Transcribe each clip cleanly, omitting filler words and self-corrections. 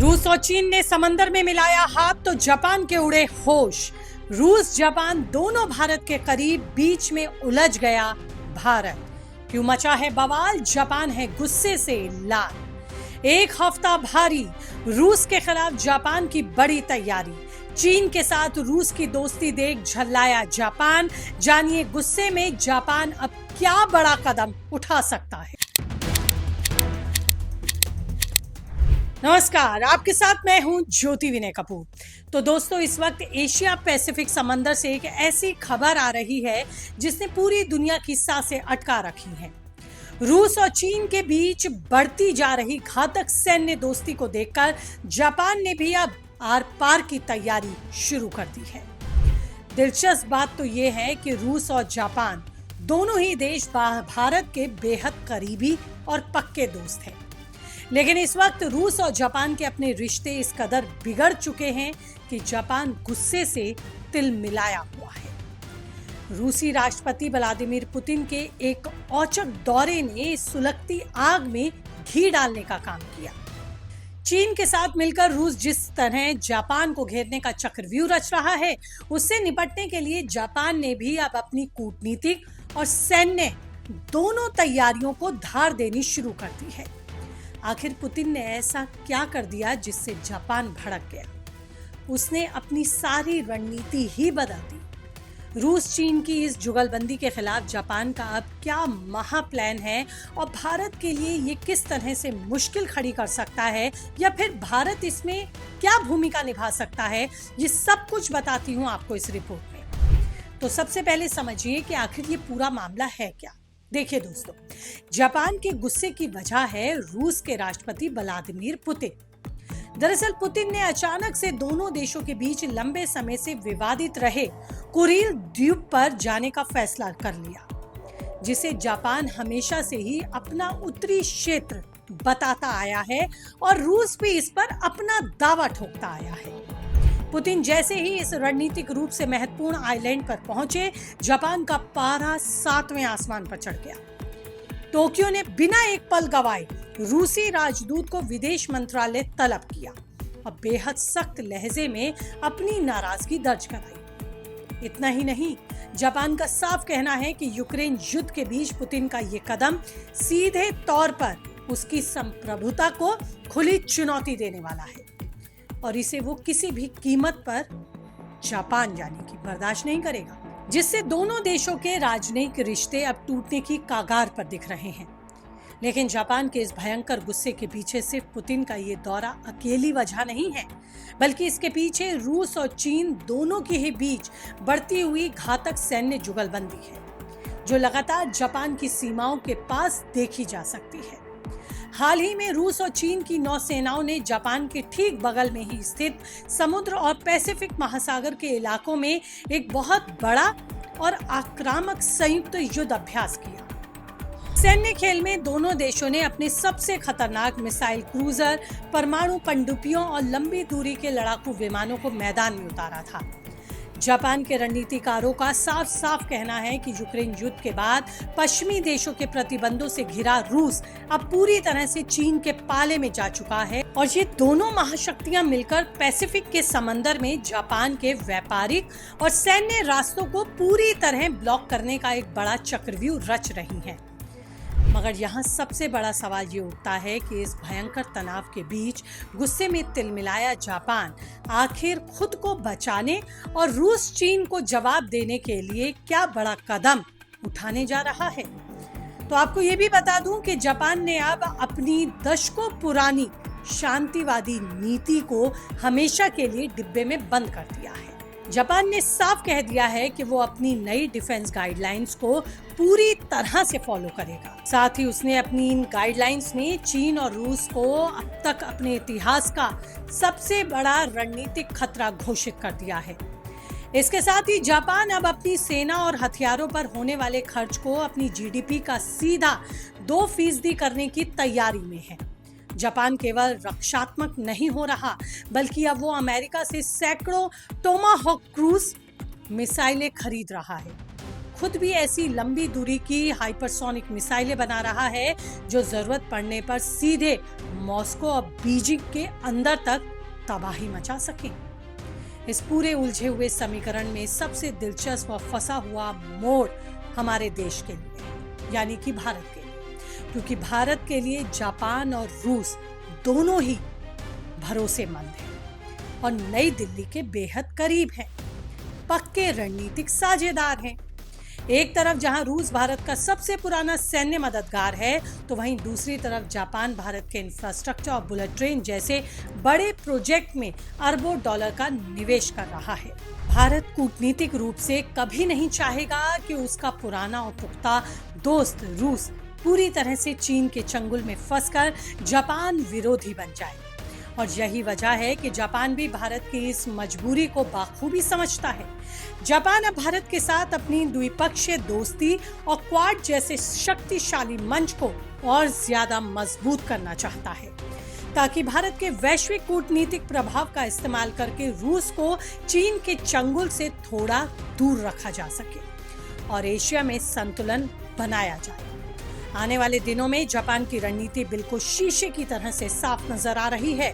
रूस और चीन ने समंदर में मिलाया हाथ तो जापान के उड़े होश। रूस जापान दोनों भारत के करीब, बीच में उलझ गया भारत। क्यों मचा है बवाल, जापान है गुस्से से लाल। एक हफ्ता भारी, रूस के खिलाफ जापान की बड़ी तैयारी। चीन के साथ रूस की दोस्ती देख झल्लाया जापान। जानिए गुस्से में जापान अब क्या बड़ा कदम उठा सकता है। नमस्कार, आपके साथ मैं हूं ज्योति विनय कपूर। तो दोस्तों, इस वक्त एशिया पैसिफिक समंदर से एक ऐसी खबर आ रही है जिसने पूरी दुनिया की सांसें अटका रखी हैं। रूस और चीन के बीच बढ़ती जा रही घातक सैन्य दोस्ती को देखकर जापान ने भी अब आर पार की तैयारी शुरू कर दी है। दिलचस्प बात तो यह है कि रूस और जापान दोनों ही देश भारत के बेहद करीबी और पक्के दोस्त हैं। लेकिन इस वक्त रूस और जापान के अपने रिश्ते इस कदर बिगड़ चुके हैं कि जापान गुस्से से तिल मिलाया हुआ है। रूसी राष्ट्रपति व्लादिमीर पुतिन के एक औचक दौरे ने सुलगती आग में घी डालने का काम किया। चीन के साथ मिलकर रूस जिस तरह जापान को घेरने का चक्रव्यूह रच रहा है, उससे निपटने के लिए जापान ने भी अब अपनी कूटनीतिक और सैन्य दोनों तैयारियों को धार देनी शुरू कर दी है। आखिर पुतिन ने ऐसा क्या कर दिया जिससे जापान भड़क गया? उसने अपनी सारी रणनीति ही बदल दी। रूस चीन की इस जुगलबंदी के खिलाफ जापान का अब क्या महा प्लान है और भारत के लिए ये किस तरह से मुश्किल खड़ी कर सकता है, या फिर भारत इसमें क्या भूमिका निभा सकता है, ये सब कुछ बताती हूँ आपको इस रिपोर्ट में। तो सबसे पहले समझिए कि आखिर ये पूरा मामला है क्या। देखिए दोस्तों, जापान के गुस्से की वजह है रूस के राष्ट्रपति व्लादिमीर पुतिन। दरअसल पुतिन ने अचानक से दोनों देशों के बीच लंबे समय से विवादित रहे कुरिल द्वीप पर जाने का फैसला कर लिया, जिसे जापान हमेशा से ही अपना उत्तरी क्षेत्र बताता आया है और रूस भी इस पर अपना दावा ठोकता आया है। पुतिन जैसे ही इस रणनीतिक रूप से महत्वपूर्ण आइलैंड पर पहुंचे, जापान का पारा 7वें आसमान पर चढ़ गया। टोक्यो ने बिना एक पल गवाए रूसी राजदूत को विदेश मंत्रालय तलब किया और बेहद सख्त लहजे में अपनी नाराजगी दर्ज कराई। इतना ही नहीं, जापान का साफ कहना है कि यूक्रेन युद्ध के बीच पुतिन का ये कदम सीधे तौर पर उसकी संप्रभुता को खुली चुनौती देने वाला है और इसे वो किसी भी कीमत पर जापान यानी कि बर्दाश्त नहीं करेगा, जिससे दोनों देशों के राजनयिक रिश्ते अब टूटने की कगार पर दिख रहे हैं। लेकिन जापान के इस भयंकर गुस्से के पीछे सिर्फ पुतिन का ये दौरा अकेली वजह नहीं है, बल्कि इसके पीछे रूस और चीन दोनों के ही बीच बढ़ती हुई घातक सैन्य जुगलबंदी है, जो लगातार जापान की सीमाओं के पास देखी जा सकती है। हाल ही में रूस और चीन की नौसेनाओं ने जापान के ठीक बगल में ही स्थित समुद्र और पैसिफिक महासागर के इलाकों में एक बहुत बड़ा और आक्रामक संयुक्त युद्ध अभ्यास किया। सैन्य खेल में दोनों देशों ने अपने सबसे खतरनाक मिसाइल क्रूजर, परमाणु पनडुब्बियों और लंबी दूरी के लड़ाकू विमानों को मैदान में उतारा था। जापान के रणनीतिकारों का साफ साफ कहना है कि यूक्रेन युद्ध के बाद पश्चिमी देशों के प्रतिबंधों से घिरा रूस अब पूरी तरह से चीन के पाले में जा चुका है और ये दोनों महाशक्तियां मिलकर पैसिफिक के समंदर में जापान के व्यापारिक और सैन्य रास्तों को पूरी तरह ब्लॉक करने का एक बड़ा चक्रव्यूह रच रही हैं। मगर यहाँ सबसे बड़ा सवाल ये उठता है कि इस भयंकर तनाव के बीच गुस्से में तिलमिलाया जापान आखिर खुद को बचाने और रूस चीन को जवाब देने के लिए क्या बड़ा कदम उठाने जा रहा है। तो आपको ये भी बता दूं कि जापान ने अब अपनी दशकों पुरानी शांतिवादी नीति को हमेशा के लिए डिब्बे में बंद कर दिया है। जापान ने साफ कह दिया है कि वो अपनी नई डिफेंस गाइडलाइंस को पूरी तरह से फॉलो करेगा। साथ ही उसने अपनी इन गाइडलाइंस में चीन और रूस को अब तक अपने इतिहास का सबसे बड़ा रणनीतिक खतरा घोषित कर दिया है। इसके साथ ही जापान अब अपनी सेना और हथियारों पर होने वाले खर्च को अपनी जीडीपी का सीधा 2% करने की तैयारी में है। जापान केवल रक्षात्मक नहीं हो रहा, बल्कि अब वो अमेरिका से सैकड़ों टोमाहोक क्रूज मिसाइलें खरीद रहा है। खुद भी ऐसी लंबी दूरी की हाइपरसोनिक मिसाइलें बना रहा है जो जरूरत पड़ने पर सीधे मॉस्को और बीजिंग के अंदर तक तबाही मचा सके। इस पूरे उलझे हुए समीकरण में सबसे दिलचस्प और फंसा हुआ मोड़ हमारे देश के लिए यानी कि भारत के लिए, क्योंकि भारत के लिए जापान और रूस दोनों ही भरोसेमंद हैं और नई दिल्ली के बेहद करीब हैं, पक्के रणनीतिक साझेदार हैं। एक तरफ जहां रूस भारत का सबसे पुराना सैन्य मददगार है, तो वहीं दूसरी तरफ जापान भारत के इंफ्रास्ट्रक्चर और बुलेट ट्रेन जैसे बड़े प्रोजेक्ट में अरबों डॉलर का निवेश कर रहा है। भारत कूटनीतिक रूप से कभी नहीं चाहेगा कि उसका पुराना और पुख्ता दोस्त रूस पूरी तरह से चीन के चंगुल में फंसकर जापान विरोधी बन जाए। और यही वजह है कि जापान भी भारत की इस मजबूरी को बाखूबी समझता है। जापान अब भारत के साथ अपनी द्विपक्षीय दोस्ती और क्वाड जैसे शक्तिशाली मंच को और ज्यादा मजबूत करना चाहता है, ताकि भारत के वैश्विक कूटनीतिक प्रभाव का इस्तेमाल करके रूस को चीन के चंगुल से थोड़ा दूर रखा जा सके और एशिया में संतुलन बनाया जाए। आने वाले दिनों में जापान की रणनीति बिल्कुल शीशे की तरह से साफ नजर आ रही है।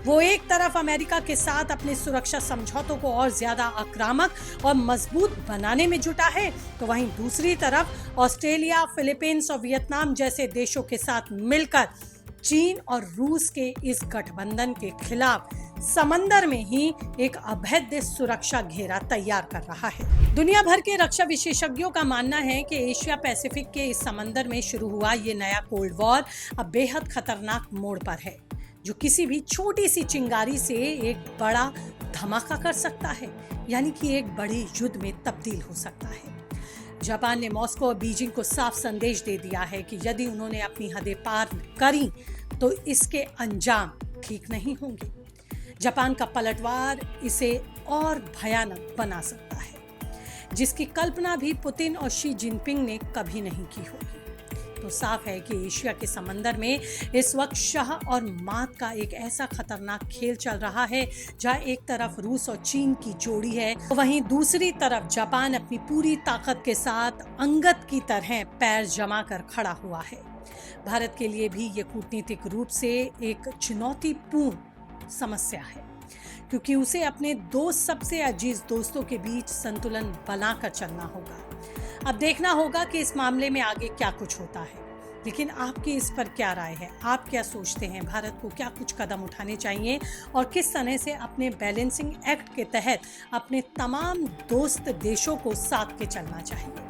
वो एक तरफ अमेरिका के साथ अपने सुरक्षा समझौतों को और ज्यादा आक्रामक और मजबूत बनाने में जुटा है, तो वहीं दूसरी तरफ ऑस्ट्रेलिया, फिलीपींस और वियतनाम जैसे देशों के साथ मिलकर चीन और रूस के इस गठबंधन के खिलाफ समंदर में ही एक अभेद्य सुरक्षा घेरा तैयार कर रहा है। दुनिया भर के रक्षा विशेषज्ञों का मानना है कि एशिया पैसिफिक के इस समंदर में शुरू हुआ ये नया कोल्ड वॉर अब बेहद खतरनाक मोड़ पर है, जो किसी भी छोटी सी चिंगारी से एक बड़ा धमाका कर सकता है, यानी कि एक बड़े युद्ध में तब्दील हो सकता है। जापान ने मॉस्को और बीजिंग को साफ संदेश दे दिया है कि यदि उन्होंने अपनी हदें पार करी तो इसके अंजाम ठीक नहीं होंगे। जापान का पलटवार इसे और भयानक बना सकता है, जिसकी कल्पना भी पुतिन और शी जिनपिंग ने कभी नहीं की होगी। तो साफ है कि एशिया के समंदर में इस वक्त शाह और मात का एक ऐसा खतरनाक खेल चल रहा है, जहां एक तरफ रूस और चीन की जोड़ी है, तो वहीं दूसरी तरफ जापान अपनी पूरी ताकत के साथ अंगद की तरह पैर जमा कर खड़ा हुआ है। भारत के लिए भी ये कूटनीतिक रूप से एक चुनौतीपूर्ण समस्या है, क्योंकि उसे अपने दो सबसे अजीज दोस्तों के बीच संतुलन बनाकर चलना होगा। अब देखना होगा कि इस मामले में आगे क्या कुछ होता है। लेकिन आपकी इस पर क्या राय है? आप क्या सोचते हैं? भारत को क्या कुछ कदम उठाने चाहिए और किस तरह से अपने बैलेंसिंग एक्ट के तहत अपने तमाम दोस्त देशों को साथ के चलना चाहिए?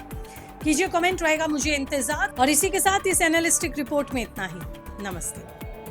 कीजिए कमेंट, रहेगा मुझे इंतजार। और इसी के साथ इस एनालिस्टिक रिपोर्ट में इतना ही। नमस्ते।